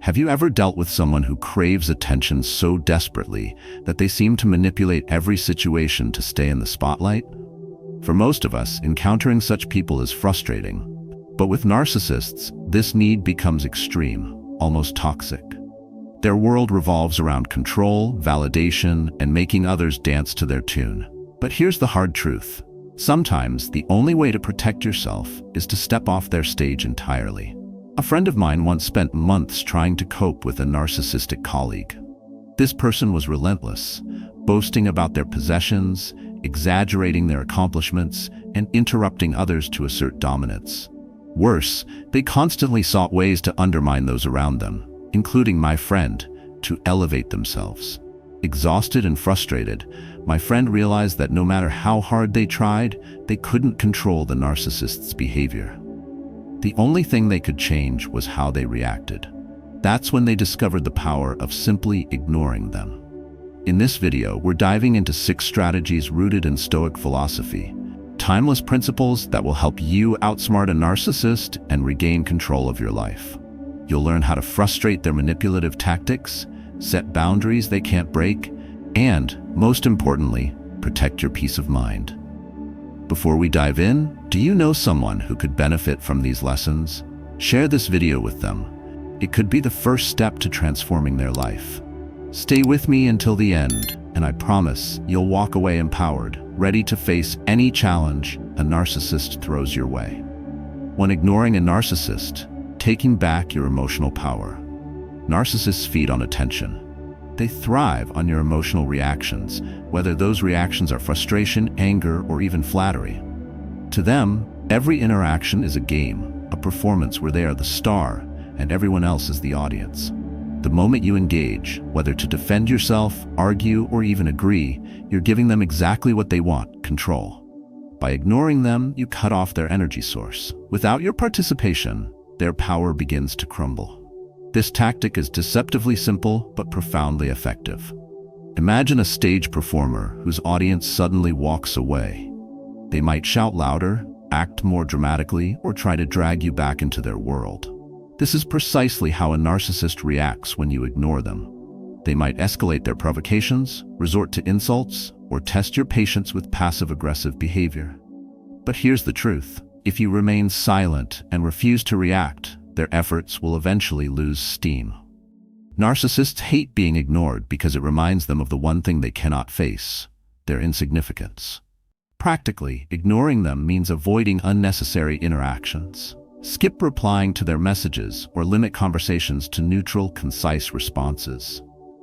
Have you ever dealt with someone who craves attention so desperately that they seem to manipulate every situation to stay in the spotlight? For most of us, encountering such people is frustrating. But with narcissists, this need becomes extreme, almost toxic. Their world revolves around control, validation, and making others dance to their tune. But here's the hard truth. Sometimes the only way to protect yourself is to step off their stage entirely. A friend of mine once spent months trying to cope with a narcissistic colleague. This person was relentless, boasting about their possessions, exaggerating their accomplishments, and interrupting others to assert dominance. Worse, they constantly sought ways to undermine those around them, including my friend, to elevate themselves. Exhausted and frustrated, my friend realized that no matter how hard they tried, they couldn't control the narcissist's behavior. The only thing they could change was how they reacted. That's when they discovered the power of simply ignoring them. In this video, we're diving into 6 strategies rooted in Stoic philosophy, timeless principles that will help you outsmart a narcissist and regain control of your life. You'll learn how to frustrate their manipulative tactics, set boundaries they can't break, and, most importantly, protect your peace of mind. Before we dive in, do you know someone who could benefit from these lessons? Share this video with them. It could be the first step to transforming their life. Stay with me until the end, and I promise you'll walk away empowered, ready to face any challenge a narcissist throws your way. When ignoring a narcissist, taking back your emotional power. Narcissists feed on attention. They thrive on your emotional reactions, whether those reactions are frustration, anger, or even flattery. To them, every interaction is a game, a performance where they are the star and everyone else is the audience. The moment you engage, whether to defend yourself, argue, or even agree, you're giving them exactly what they want: control. By ignoring them, you cut off their energy source. Without your participation, their power begins to crumble. This tactic is deceptively simple but profoundly effective. Imagine a stage performer whose audience suddenly walks away. They might shout louder, act more dramatically, or try to drag you back into their world. This is precisely how a narcissist reacts when you ignore them. They might escalate their provocations, resort to insults, or test your patience with passive-aggressive behavior. But here's the truth. If you remain silent and refuse to react, their efforts will eventually lose steam. Narcissists hate being ignored because it reminds them of the one thing they cannot face: their insignificance. Practically, ignoring them means avoiding unnecessary interactions. Skip replying to their messages or limit conversations to neutral, concise responses.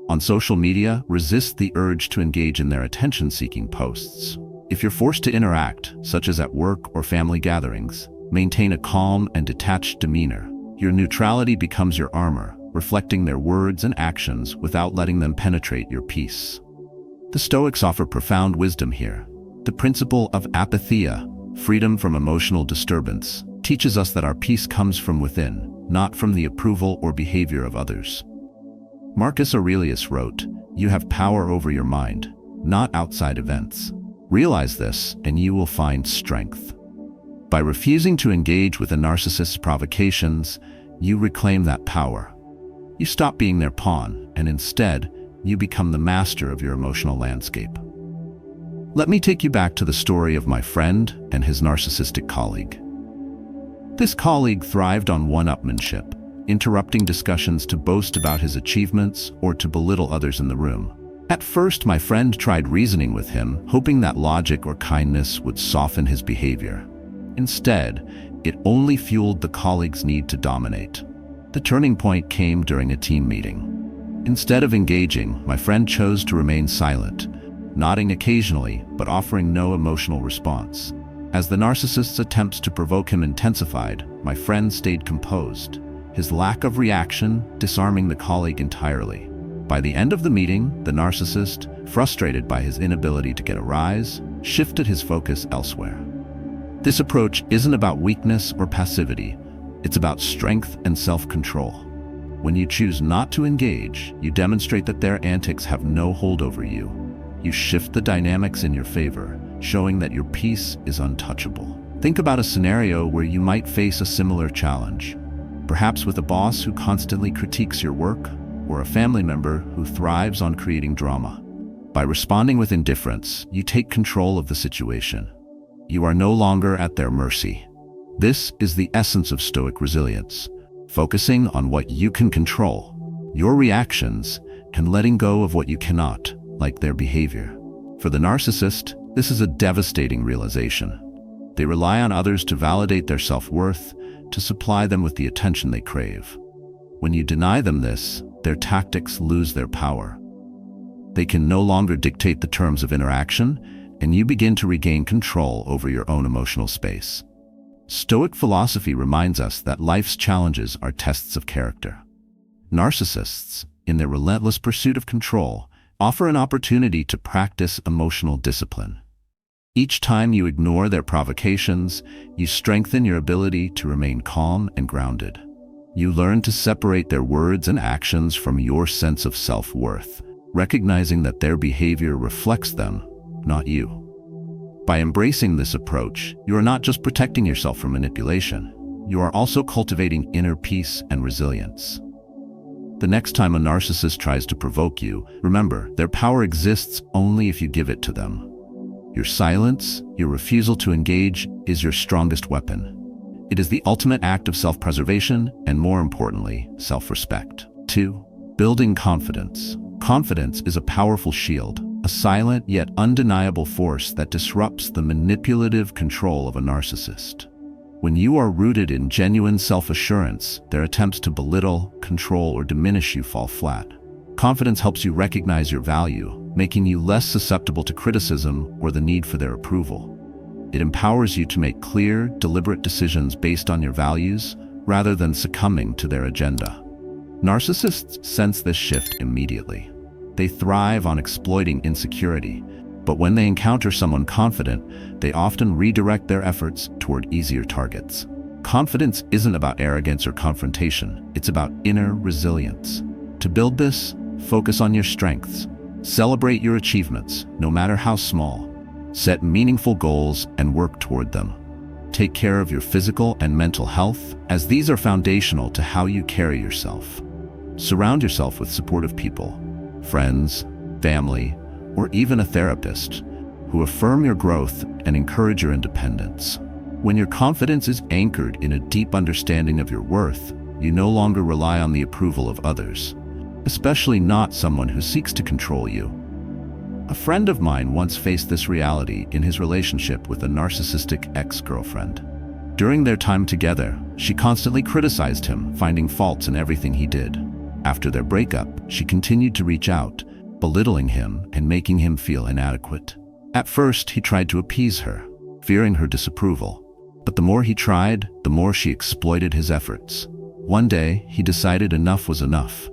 On social media, resist the urge to engage in their attention-seeking posts. If you're forced to interact, such as at work or family gatherings, maintain a calm and detached demeanor. Your neutrality becomes your armor, reflecting their words and actions without letting them penetrate your peace. The Stoics offer profound wisdom here. The principle of apatheia, freedom from emotional disturbance, teaches us that our peace comes from within, not from the approval or behavior of others. Marcus Aurelius wrote, "You have power over your mind, not outside events." Realize this, and you will find strength. By refusing to engage with a narcissist's provocations, you reclaim that power. You stop being their pawn, and instead, you become the master of your emotional landscape. Let me take you back to the story of my friend and his narcissistic colleague. This colleague thrived on one-upmanship, interrupting discussions to boast about his achievements or to belittle others in the room. At first, my friend tried reasoning with him, hoping that logic or kindness would soften his behavior. Instead, it only fueled the colleague's need to dominate. The turning point came during a team meeting. Instead of engaging, my friend chose to remain silent, nodding occasionally but offering no emotional response. As the narcissist's attempts to provoke him intensified, my friend stayed composed, his lack of reaction disarming the colleague entirely. By the end of the meeting, the narcissist, frustrated by his inability to get a rise, shifted his focus elsewhere. This approach isn't about weakness or passivity, it's about strength and self-control. When you choose not to engage, you demonstrate that their antics have no hold over you. You shift the dynamics in your favor, showing that your peace is untouchable. Think about a scenario where you might face a similar challenge. Perhaps with a boss who constantly critiques your work, or a family member who thrives on creating drama. By responding with indifference, you take control of the situation. You are no longer at their mercy. This is the essence of Stoic resilience, focusing on what you can control, your reactions, and letting go of what you cannot, like their behavior. For the narcissist, this is a devastating realization. They rely on others to validate their self-worth, to supply them with the attention they crave. When you deny them this, their tactics lose their power. They can no longer dictate the terms of interaction, and you begin to regain control over your own emotional space. Stoic philosophy reminds us that life's challenges are tests of character. Narcissists, in their relentless pursuit of control, offer an opportunity to practice emotional discipline. Each time you ignore their provocations, you strengthen your ability to remain calm and grounded. You learn to separate their words and actions from your sense of self-worth, recognizing that their behavior reflects them, not you. By embracing this approach, you are not just protecting yourself from manipulation, you are also cultivating inner peace and resilience. The next time a narcissist tries to provoke you, remember, their power exists only if you give it to them. Your silence, your refusal to engage, is your strongest weapon. It is the ultimate act of self-preservation and, more importantly, self-respect. 2. Building confidence. Confidence is a powerful shield, a silent yet undeniable force that disrupts the manipulative control of a narcissist. When you are rooted in genuine self-assurance, their attempts to belittle, control, or diminish you fall flat. Confidence helps you recognize your value, making you less susceptible to criticism or the need for their approval. It empowers you to make clear, deliberate decisions based on your values, rather than succumbing to their agenda. Narcissists sense this shift immediately. They thrive on exploiting insecurity, but when they encounter someone confident, they often redirect their efforts toward easier targets. Confidence isn't about arrogance or confrontation, it's about inner resilience. To build this, focus on your strengths. Celebrate your achievements, no matter how small. Set meaningful goals and work toward them. Take care of your physical and mental health, as these are foundational to how you carry yourself. Surround yourself with supportive people, friends, family, or even a therapist, who affirm your growth and encourage your independence. When your confidence is anchored in a deep understanding of your worth, you no longer rely on the approval of others, especially not someone who seeks to control you. A friend of mine once faced this reality in his relationship with a narcissistic ex-girlfriend. During their time together, she constantly criticized him, finding faults in everything he did. After their breakup, she continued to reach out, belittling him and making him feel inadequate. At first, he tried to appease her, fearing her disapproval. But the more he tried, the more she exploited his efforts. One day, he decided enough was enough.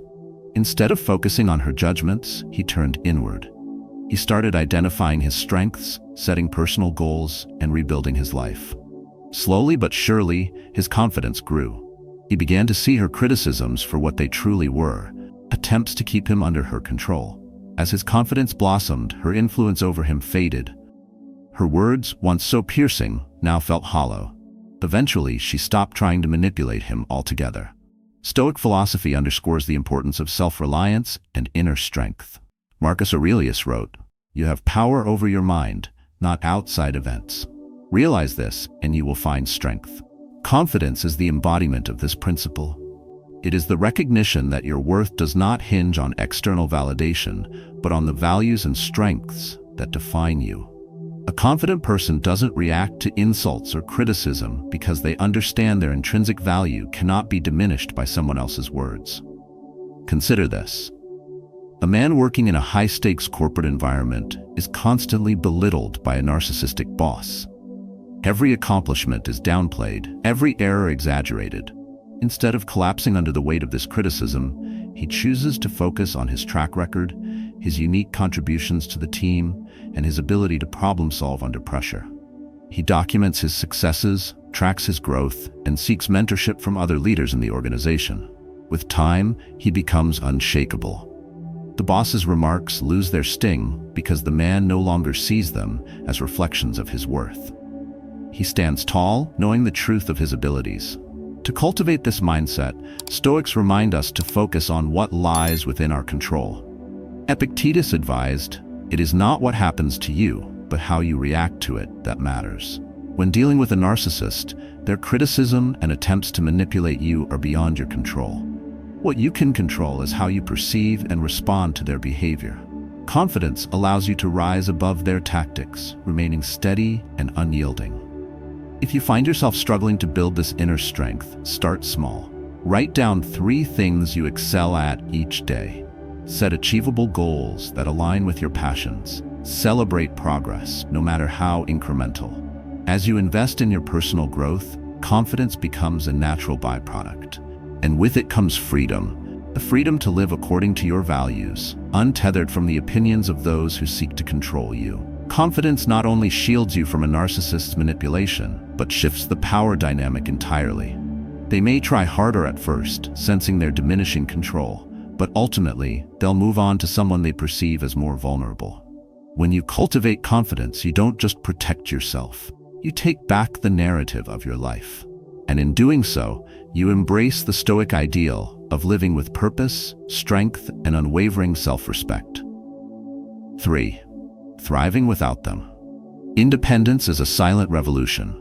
Instead of focusing on her judgments, he turned inward. He started identifying his strengths, setting personal goals, and rebuilding his life. Slowly but surely, his confidence grew. He began to see her criticisms for what they truly were, attempts to keep him under her control. As his confidence blossomed, her influence over him faded. Her words, once so piercing, now felt hollow. Eventually, she stopped trying to manipulate him altogether. Stoic philosophy underscores the importance of self-reliance and inner strength. Marcus Aurelius wrote, "You have power over your mind, not outside events. Realize this, and you will find strength." Confidence is the embodiment of this principle. It is the recognition that your worth does not hinge on external validation, but on the values and strengths that define you. A confident person doesn't react to insults or criticism because they understand their intrinsic value cannot be diminished by someone else's words. Consider this. A man working in a high-stakes corporate environment is constantly belittled by a narcissistic boss. Every accomplishment is downplayed, every error exaggerated. Instead of collapsing under the weight of this criticism, he chooses to focus on his track record, his unique contributions to the team, and his ability to problem-solve under pressure. He documents his successes, tracks his growth, and seeks mentorship from other leaders in the organization. With time, he becomes unshakable. The boss's remarks lose their sting because the man no longer sees them as reflections of his worth. He stands tall, knowing the truth of his abilities. To To cultivate this mindset, Stoics remind us to focus on what lies within our control. Epictetus advised, "It is not what happens to you, but how you react to it that matters." When dealing with a narcissist, their criticism and attempts to manipulate you are beyond your control. What you can control is how you perceive and respond to their behavior. Confidence allows you to rise above their tactics, remaining steady and unyielding. If you find yourself struggling to build this inner strength, start small. Write down 3 things you excel at each day. Set achievable goals that align with your passions. Celebrate progress, no matter how incremental. As you invest in your personal growth, confidence becomes a natural byproduct. And with it comes freedom. The freedom to live according to your values, untethered from the opinions of those who seek to control you. Confidence not only shields you from a narcissist's manipulation, but shifts the power dynamic entirely. They may try harder at first, sensing their diminishing control, but ultimately, they'll move on to someone they perceive as more vulnerable. When you cultivate confidence, you don't just protect yourself. You take back the narrative of your life. And in doing so, you embrace the Stoic ideal of living with purpose, strength, and unwavering self-respect. 3. Thriving without them. Independence is a silent revolution.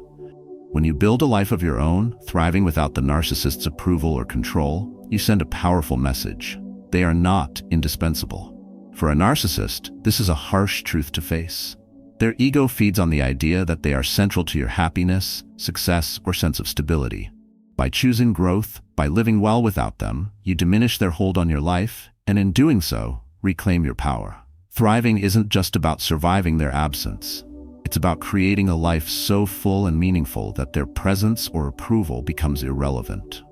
When you build a life of your own, thriving without the narcissist's approval or control, you send a powerful message. They are not indispensable. For a narcissist, this is a harsh truth to face. Their ego feeds on the idea that they are central to your happiness, success, or sense of stability. By choosing growth, by living well without them, you diminish their hold on your life, and in doing so, reclaim your power. Thriving isn't just about surviving their absence. It's about creating a life so full and meaningful that their presence or approval becomes irrelevant.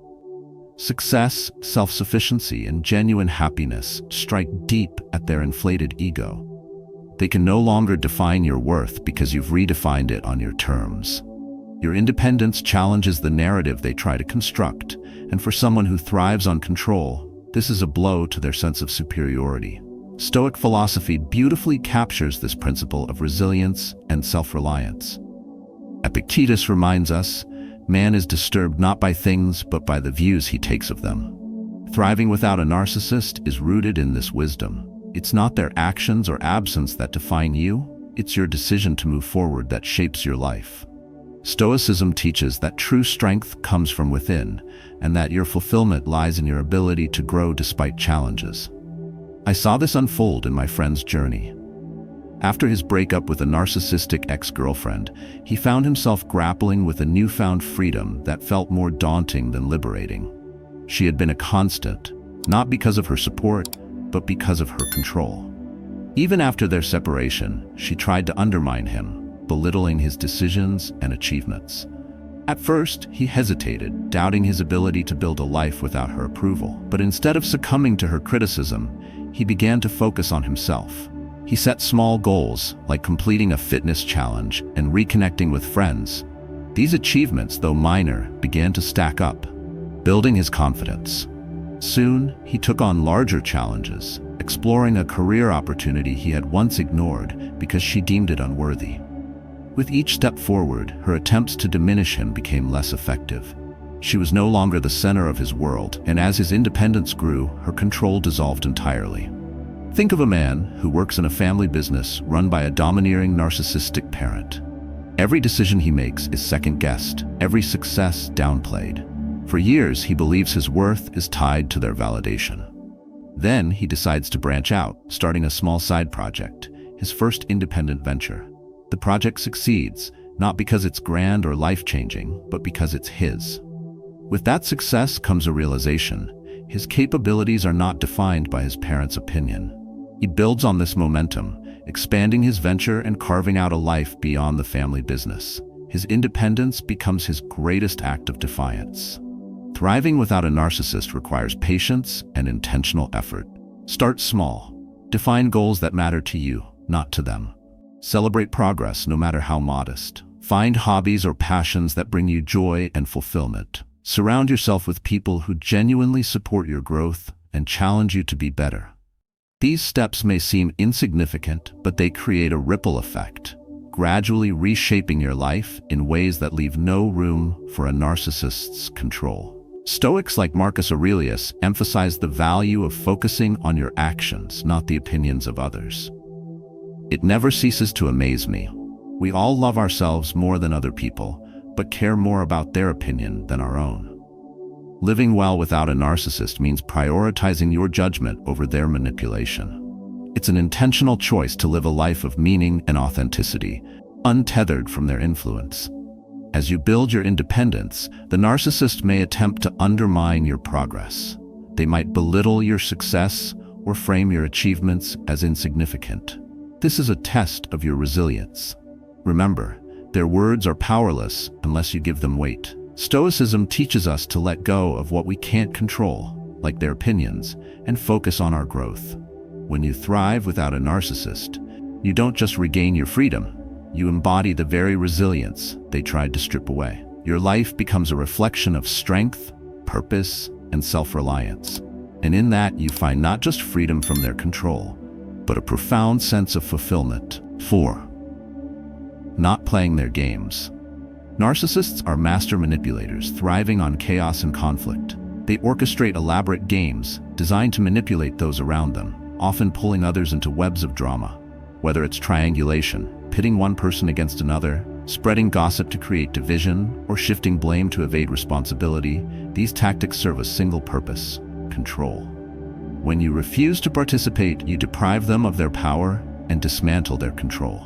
Success, self-sufficiency, and genuine happiness strike deep at their inflated ego. They can no longer define your worth because you've redefined it on your terms. Your independence challenges the narrative they try to construct, and for someone who thrives on control, this is a blow to their sense of superiority. Stoic philosophy beautifully captures this principle of resilience and self-reliance. Epictetus reminds us, man is disturbed not by things but by the views he takes of them. Thriving without a narcissist is rooted in this wisdom. It's not their actions or absence that define you, it's your decision to move forward that shapes your life. Stoicism teaches that true strength comes from within, and that your fulfillment lies in your ability to grow despite challenges. I saw this unfold in my friend's journey. After his breakup with a narcissistic ex-girlfriend, he found himself grappling with a newfound freedom that felt more daunting than liberating. She had been a constant, not because of her support, but because of her control. Even after their separation, she tried to undermine him, belittling his decisions and achievements. At first, he hesitated, doubting his ability to build a life without her approval. But instead of succumbing to her criticism, he began to focus on himself. He set small goals, like completing a fitness challenge and reconnecting with friends. These achievements, though minor, began to stack up, building his confidence. Soon, he took on larger challenges, exploring a career opportunity he had once ignored because she deemed it unworthy. With each step forward, her attempts to diminish him became less effective. She was no longer the center of his world, and as his independence grew, her control dissolved entirely. Think of a man who works in a family business run by a domineering narcissistic parent. Every decision he makes is second-guessed, every success downplayed. For years, he believes his worth is tied to their validation. Then he decides to branch out, starting a small side project, his first independent venture. The project succeeds, not because it's grand or life-changing, but because it's his. With that success comes a realization. His capabilities are not defined by his parents' opinion. He builds on this momentum, expanding his venture and carving out a life beyond the family business. His independence becomes his greatest act of defiance. Thriving without a narcissist requires patience and intentional effort. Start small. Define goals that matter to you, not to them. Celebrate progress, no matter how modest. Find hobbies or passions that bring you joy and fulfillment. Surround yourself with people who genuinely support your growth and challenge you to be better. These steps may seem insignificant, but they create a ripple effect. gradually reshaping your life in ways that leave no room for a narcissist's control. Stoics like Marcus Aurelius emphasize the value of focusing on your actions, not the opinions of others. It never ceases to amaze me. We all love ourselves more than other people, but care more about their opinion than our own. Living well without a narcissist means prioritizing your judgment over their manipulation. It's an intentional choice to live a life of meaning and authenticity, untethered from their influence. As you build your independence, the narcissist may attempt to undermine your progress. They might belittle your success or frame your achievements as insignificant. This is a test of your resilience. Remember, their words are powerless unless you give them weight. Stoicism teaches us to let go of what we can't control, like their opinions, and focus on our growth. When you thrive without a narcissist, you don't just regain your freedom, you embody the very resilience they tried to strip away. Your life becomes a reflection of strength, purpose, and self-reliance. And in that, you find not just freedom from their control, but a profound sense of fulfillment. 4. Not playing their games. Narcissists are master manipulators, thriving on chaos and conflict. They orchestrate elaborate games designed to manipulate those around them, often pulling others into webs of drama. Whether it's triangulation, pitting one person against another, spreading gossip to create division, or shifting blame to evade responsibility, these tactics serve a single purpose: control. When you refuse to participate, you deprive them of their power and dismantle their control.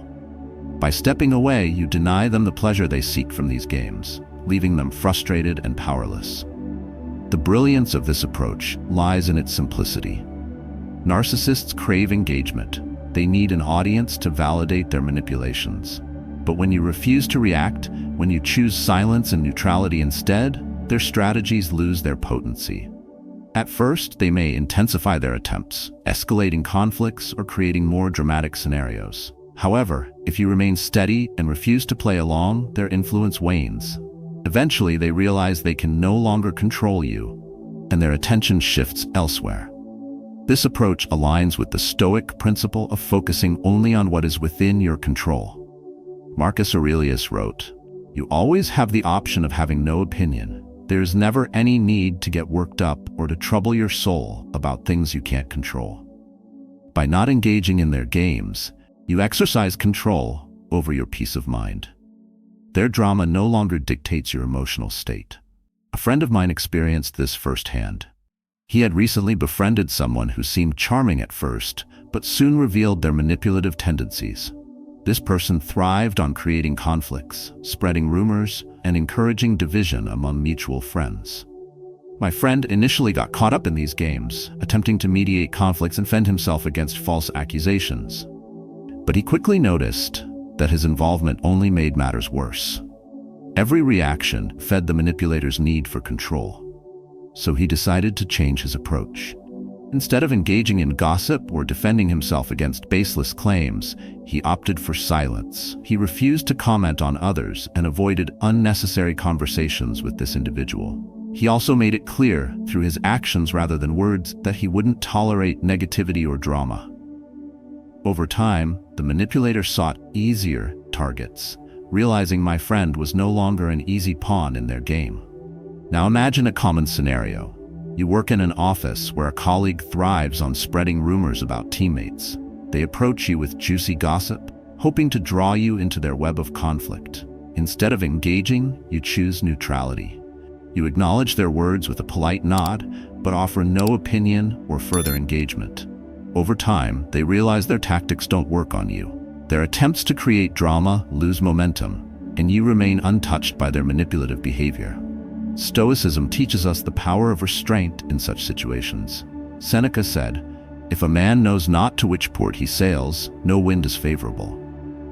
By stepping away, you deny them the pleasure they seek from these games, leaving them frustrated and powerless. The brilliance of this approach lies in its simplicity. Narcissists crave engagement. They need an audience to validate their manipulations. But when you refuse to react, when you choose silence and neutrality instead, their strategies lose their potency. At first, they may intensify their attempts, escalating conflicts or creating more dramatic scenarios. However, if you remain steady and refuse to play along, their influence wanes. Eventually, they realize they can no longer control you, and their attention shifts elsewhere. This approach aligns with the Stoic principle of focusing only on what is within your control. Marcus Aurelius wrote, "You always have the option of having no opinion. There is never any need to get worked up or to trouble your soul about things you can't control." By not engaging in their games, you exercise control over your peace of mind. Their drama no longer dictates your emotional state. A friend of mine experienced this firsthand. He had recently befriended someone who seemed charming at first, but soon revealed their manipulative tendencies. This person thrived on creating conflicts, spreading rumors, and encouraging division among mutual friends. My friend initially got caught up in these games, attempting to mediate conflicts and defend himself against false accusations. But he quickly noticed that his involvement only made matters worse. Every reaction fed the manipulator's need for control. So he decided to change his approach. Instead of engaging in gossip or defending himself against baseless claims, he opted for silence. He refused to comment on others and avoided unnecessary conversations with this individual. He also made it clear, through his actions rather than words, that he wouldn't tolerate negativity or drama. Over time, the manipulator sought easier targets, realizing my friend was no longer an easy pawn in their game. Now imagine a common scenario. You work in an office where a colleague thrives on spreading rumors about teammates. They approach you with juicy gossip, hoping to draw you into their web of conflict. Instead of engaging, you choose neutrality. You acknowledge their words with a polite nod, but offer no opinion or further engagement. Over time, they realize their tactics don't work on you. Their attempts to create drama lose momentum, and you remain untouched by their manipulative behavior. Stoicism teaches us the power of restraint in such situations. Seneca said, "If a man knows not to which port he sails, no wind is favorable."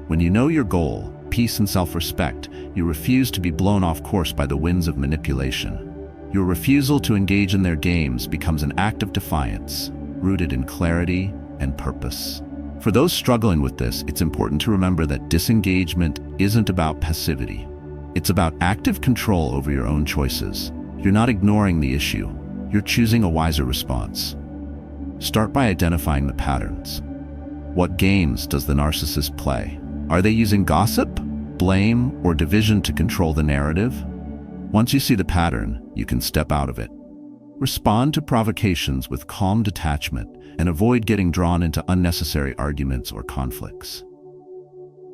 When you know your goal, peace and self-respect, you refuse to be blown off course by the winds of manipulation. Your refusal to engage in their games becomes an act of defiance, rooted in clarity and purpose. For those struggling with this, it's important to remember that disengagement isn't about passivity. It's about active control over your own choices. You're not ignoring the issue. You're choosing a wiser response. Start by identifying the patterns. What games does the narcissist play? Are they using gossip, blame, or division to control the narrative? Once you see the pattern, you can step out of it. Respond to provocations with calm detachment and avoid getting drawn into unnecessary arguments or conflicts.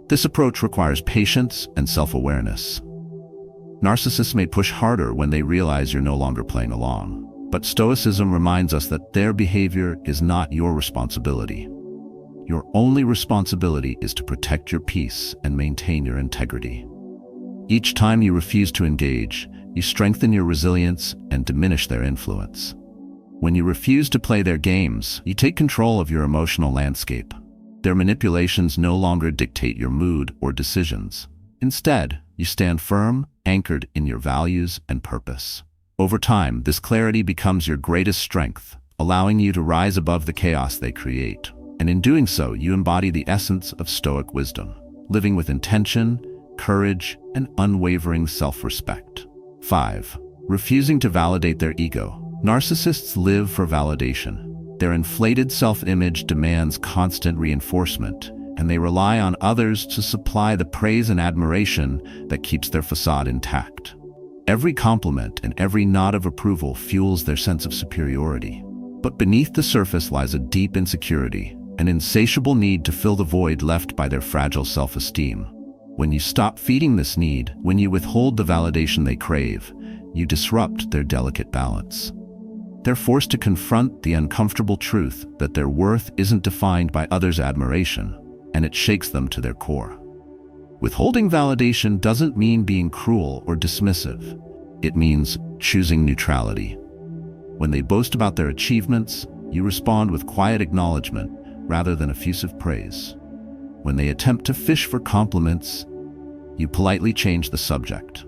This approach requires patience and self-awareness. Narcissists may push harder when they realize you're no longer playing along, but Stoicism reminds us that their behavior is not your responsibility. Your only responsibility is to protect your peace and maintain your integrity. Each time you refuse to engage, you strengthen your resilience and diminish their influence. When you refuse to play their games, you take control of your emotional landscape. Their manipulations no longer dictate your mood or decisions. Instead, you stand firm, anchored in your values and purpose. Over time, this clarity becomes your greatest strength, allowing you to rise above the chaos they create. And in doing so, you embody the essence of Stoic wisdom, living with intention, courage, and unwavering self-respect. 5. Refusing to validate their ego. Narcissists live for validation. Their inflated self-image demands constant reinforcement, and they rely on others to supply the praise and admiration that keeps their facade intact. Every compliment and every nod of approval fuels their sense of superiority. But beneath the surface lies a deep insecurity, an insatiable need to fill the void left by their fragile self-esteem. When you stop feeding this need, when you withhold the validation they crave, you disrupt their delicate balance. They're forced to confront the uncomfortable truth that their worth isn't defined by others' admiration, and it shakes them to their core. Withholding validation doesn't mean being cruel or dismissive. It means choosing neutrality. When they boast about their achievements, you respond with quiet acknowledgement rather than effusive praise. When they attempt to fish for compliments, you politely change the subject.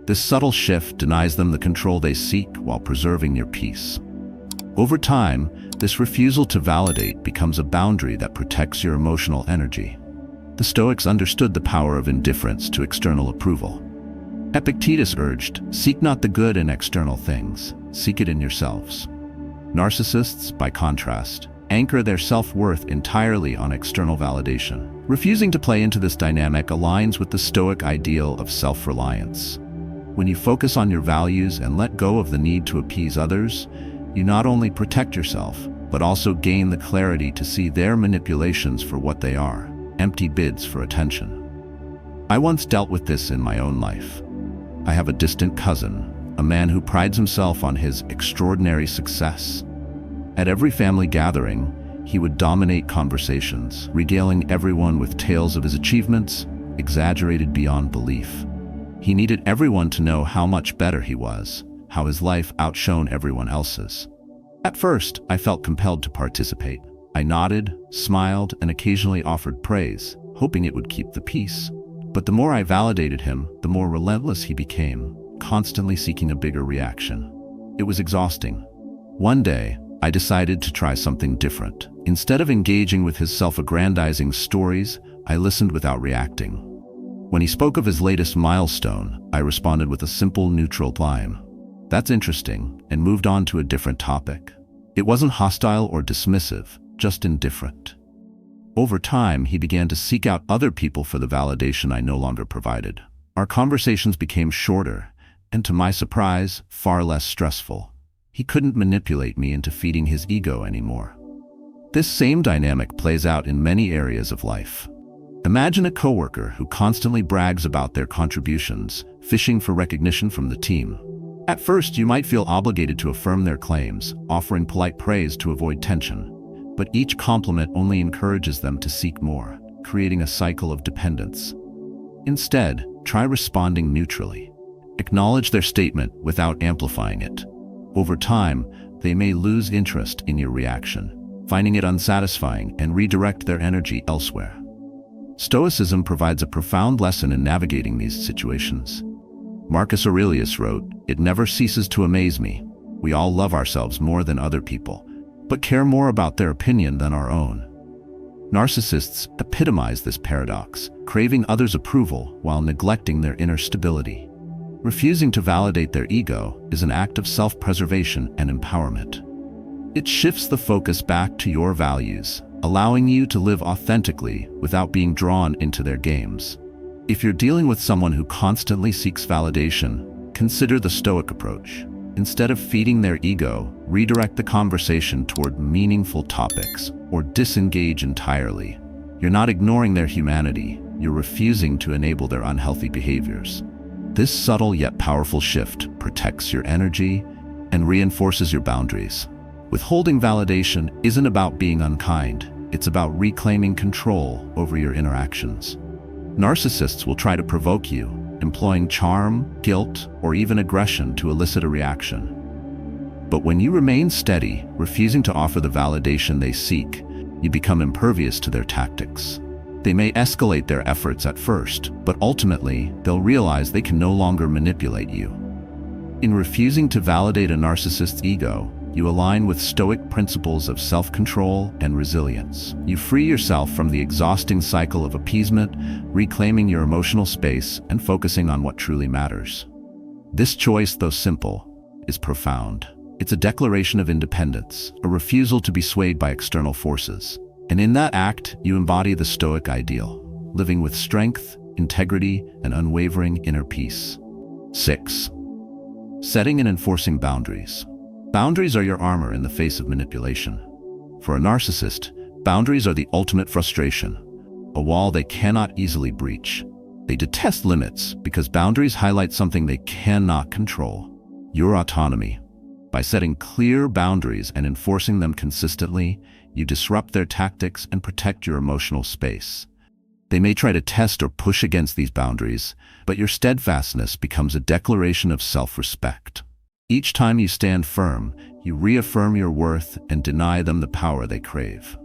This subtle shift denies them the control they seek while preserving your peace. Over time, this refusal to validate becomes a boundary that protects your emotional energy. The Stoics understood the power of indifference to external approval. Epictetus urged, "Seek not the good in external things, seek it in yourselves." Narcissists, by contrast, anchor their self-worth entirely on external validation. Refusing to play into this dynamic aligns with the Stoic ideal of self-reliance. When you focus on your values and let go of the need to appease others, you not only protect yourself, but also gain the clarity to see their manipulations for what they are, empty bids for attention. I once dealt with this in my own life. I have a distant cousin, a man who prides himself on his extraordinary success. At every family gathering, he would dominate conversations, regaling everyone with tales of his achievements, exaggerated beyond belief. He needed everyone to know how much better he was, how his life outshone everyone else's. At first, I felt compelled to participate. I nodded, smiled, and occasionally offered praise, hoping it would keep the peace. But the more I validated him, the more relentless he became, constantly seeking a bigger reaction. It was exhausting. One day, I decided to try something different. Instead of engaging with his self-aggrandizing stories, I listened without reacting. When he spoke of his latest milestone, I responded with a simple, neutral blime. "That's interesting," and moved on to a different topic. It wasn't hostile or dismissive, just indifferent. Over time, he began to seek out other people for the validation I no longer provided. Our conversations became shorter, and to my surprise, far less stressful. He couldn't manipulate me into feeding his ego anymore. This same dynamic plays out in many areas of life. Imagine a coworker who constantly brags about their contributions, fishing for recognition from the team. At first, you might feel obligated to affirm their claims, offering polite praise to avoid tension. But each compliment only encourages them to seek more, creating a cycle of dependence. Instead, try responding neutrally. Acknowledge their statement without amplifying it. Over time, they may lose interest in your reaction, finding it unsatisfying and redirect their energy elsewhere. Stoicism provides a profound lesson in navigating these situations. Marcus Aurelius wrote, "It never ceases to amaze me. We all love ourselves more than other people, but care more about their opinion than our own." Narcissists epitomize this paradox, craving others' approval while neglecting their inner stability. Refusing to validate their ego is an act of self-preservation and empowerment. It shifts the focus back to your values, allowing you to live authentically without being drawn into their games. If you're dealing with someone who constantly seeks validation, consider the Stoic approach. Instead of feeding their ego, redirect the conversation toward meaningful topics or disengage entirely. You're not ignoring their humanity, you're refusing to enable their unhealthy behaviors. This subtle yet powerful shift protects your energy and reinforces your boundaries. Withholding validation isn't about being unkind, it's about reclaiming control over your interactions. Narcissists will try to provoke you, employing charm, guilt, or even aggression to elicit a reaction. But when you remain steady, refusing to offer the validation they seek, you become impervious to their tactics. They may escalate their efforts at first, but ultimately, they'll realize they can no longer manipulate you. In refusing to validate a narcissist's ego, you align with Stoic principles of self-control and resilience. You free yourself from the exhausting cycle of appeasement, reclaiming your emotional space and focusing on what truly matters. This choice, though simple, is profound. It's a declaration of independence, a refusal to be swayed by external forces. And in that act, you embody the Stoic ideal, living with strength, integrity, and unwavering inner peace. 6. Setting and enforcing boundaries. Boundaries are your armor in the face of manipulation. For a narcissist, boundaries are the ultimate frustration, a wall they cannot easily breach. They detest limits because boundaries highlight something they cannot control: your autonomy. By setting clear boundaries and enforcing them consistently, you disrupt their tactics and protect your emotional space. They may try to test or push against these boundaries, but your steadfastness becomes a declaration of self-respect. Each time you stand firm, you reaffirm your worth and deny them the power they crave.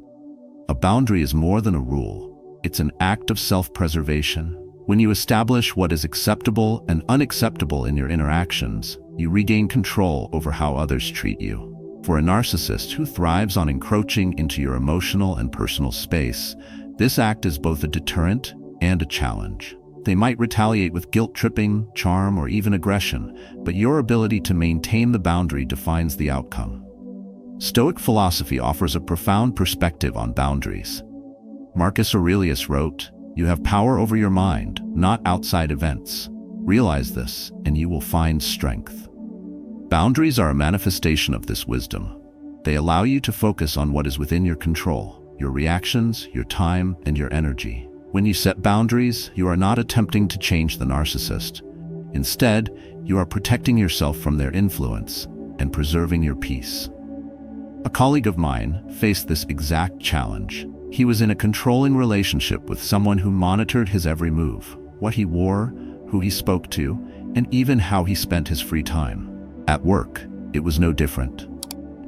A boundary is more than a rule. It's an act of self-preservation. When you establish what is acceptable and unacceptable in your interactions, you regain control over how others treat you. For a narcissist who thrives on encroaching into your emotional and personal space, this act is both a deterrent and a challenge. They might retaliate with guilt-tripping, charm, or even aggression, but your ability to maintain the boundary defines the outcome. Stoic philosophy offers a profound perspective on boundaries. Marcus Aurelius wrote, "You have power over your mind, not outside events. Realize this, and you will find strength." Boundaries are a manifestation of this wisdom. They allow you to focus on what is within your control: your reactions, your time, and your energy. When you set boundaries, you are not attempting to change the narcissist. Instead, you are protecting yourself from their influence and preserving your peace. A colleague of mine faced this exact challenge. He was in a controlling relationship with someone who monitored his every move, what he wore, who he spoke to, and even how he spent his free time. At work, it was no different.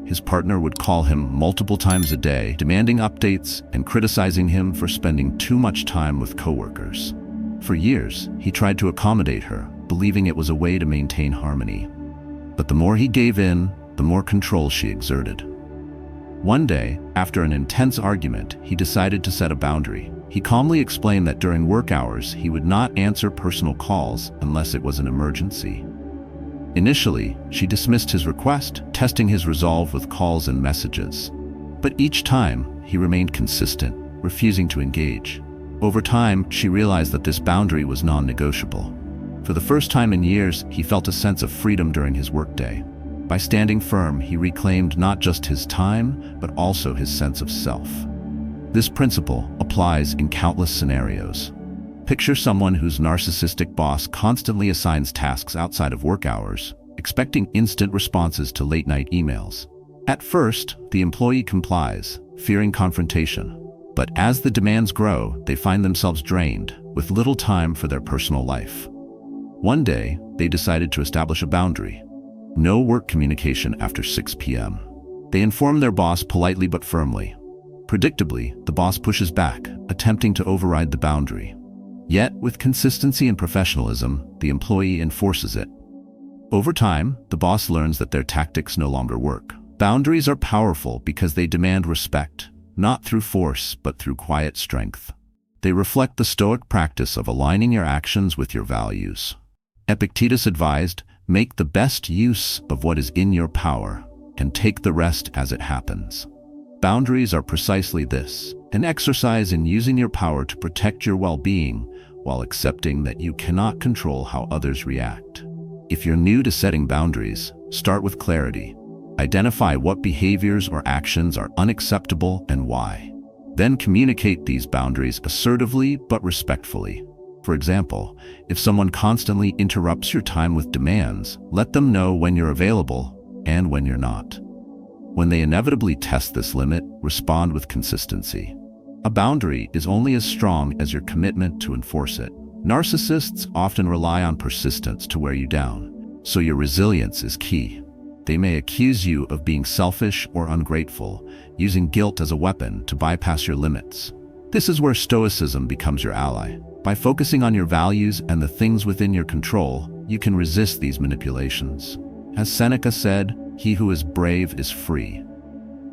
His partner would call him multiple times a day, demanding updates and criticizing him for spending too much time with coworkers. For years, he tried to accommodate her, believing it was a way to maintain harmony. But the more he gave in, the more control she exerted. One day, after an intense argument, he decided to set a boundary. He calmly explained that during work hours, he would not answer personal calls unless it was an emergency. Initially, she dismissed his request, testing his resolve with calls and messages. But each time, he remained consistent, refusing to engage. Over time, she realized that this boundary was non-negotiable. For the first time in years, he felt a sense of freedom during his workday. By standing firm, he reclaimed not just his time, but also his sense of self. This principle applies in countless scenarios. Picture someone whose narcissistic boss constantly assigns tasks outside of work hours, expecting instant responses to late-night emails. At first, the employee complies, fearing confrontation. But as the demands grow, they find themselves drained, with little time for their personal life. One day, they decided to establish a boundary: no work communication after 6 p.m. They inform their boss politely but firmly. Predictably, the boss pushes back, attempting to override the boundary. Yet, with consistency and professionalism, the employee enforces it. Over time, the boss learns that their tactics no longer work. Boundaries are powerful because they demand respect, not through force, but through quiet strength. They reflect the Stoic practice of aligning your actions with your values. Epictetus advised, "Make the best use of what is in your power, and take the rest as it happens." Boundaries are precisely this, an exercise in using your power to protect your well-being while accepting that you cannot control how others react. If you're new to setting boundaries, start with clarity. Identify what behaviors or actions are unacceptable and why. Then communicate these boundaries assertively but respectfully. For example, if someone constantly interrupts your time with demands, let them know when you're available and when you're not. When they inevitably test this limit, respond with consistency. A boundary is only as strong as your commitment to enforce it. Narcissists often rely on persistence to wear you down, so your resilience is key. They may accuse you of being selfish or ungrateful, using guilt as a weapon to bypass your limits. This is where Stoicism becomes your ally. By focusing on your values and the things within your control, you can resist these manipulations. As Seneca said, "He who is brave is free."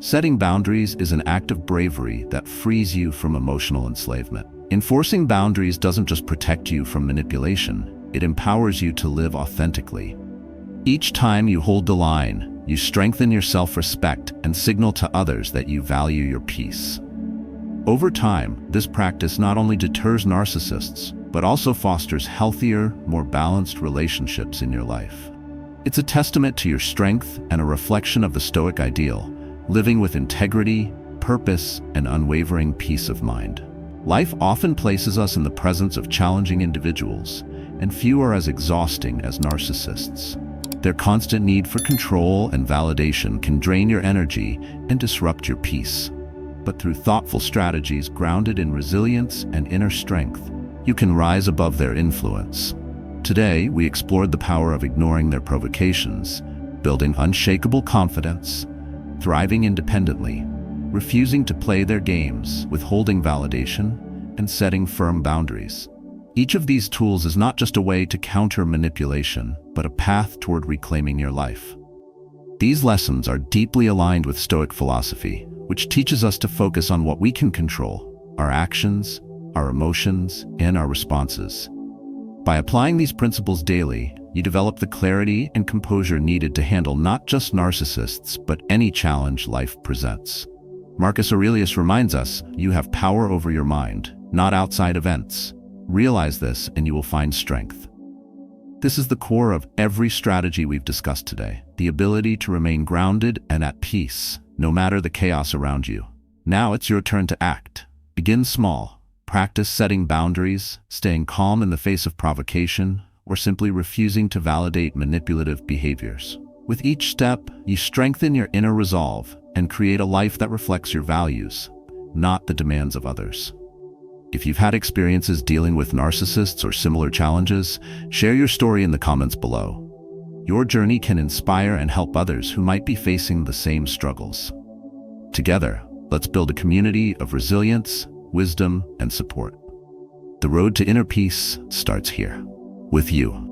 Setting boundaries is an act of bravery that frees you from emotional enslavement. Enforcing boundaries doesn't just protect you from manipulation, it empowers you to live authentically. Each time you hold the line, you strengthen your self-respect and signal to others that you value your peace. Over time, this practice not only deters narcissists, but also fosters healthier, more balanced relationships in your life. It's a testament to your strength and a reflection of the Stoic ideal, living with integrity, purpose, and unwavering peace of mind. Life often places us in the presence of challenging individuals, and few are as exhausting as narcissists. Their constant need for control and validation can drain your energy and disrupt your peace. But through thoughtful strategies grounded in resilience and inner strength, you can rise above their influence. Today, we explored the power of ignoring their provocations, building unshakable confidence, thriving independently, refusing to play their games, withholding validation, and setting firm boundaries. Each of these tools is not just a way to counter manipulation, but a path toward reclaiming your life. These lessons are deeply aligned with Stoic philosophy, which teaches us to focus on what we can control: our actions, our emotions, and our responses. By applying these principles daily, you develop the clarity and composure needed to handle not just narcissists, but any challenge life presents. Marcus Aurelius reminds us, you have power over your mind, not outside events. Realize this and you will find strength. This is the core of every strategy we've discussed today, the ability to remain grounded and at peace, no matter the chaos around you. Now it's your turn to act. Begin small. Practice setting boundaries, staying calm in the face of provocation, or simply refusing to validate manipulative behaviors. With each step, you strengthen your inner resolve and create a life that reflects your values, not the demands of others. If you've had experiences dealing with narcissists or similar challenges, share your story in the comments below. Your journey can inspire and help others who might be facing the same struggles. Together, let's build a community of resilience, wisdom, and support. The road to inner peace starts here, with you.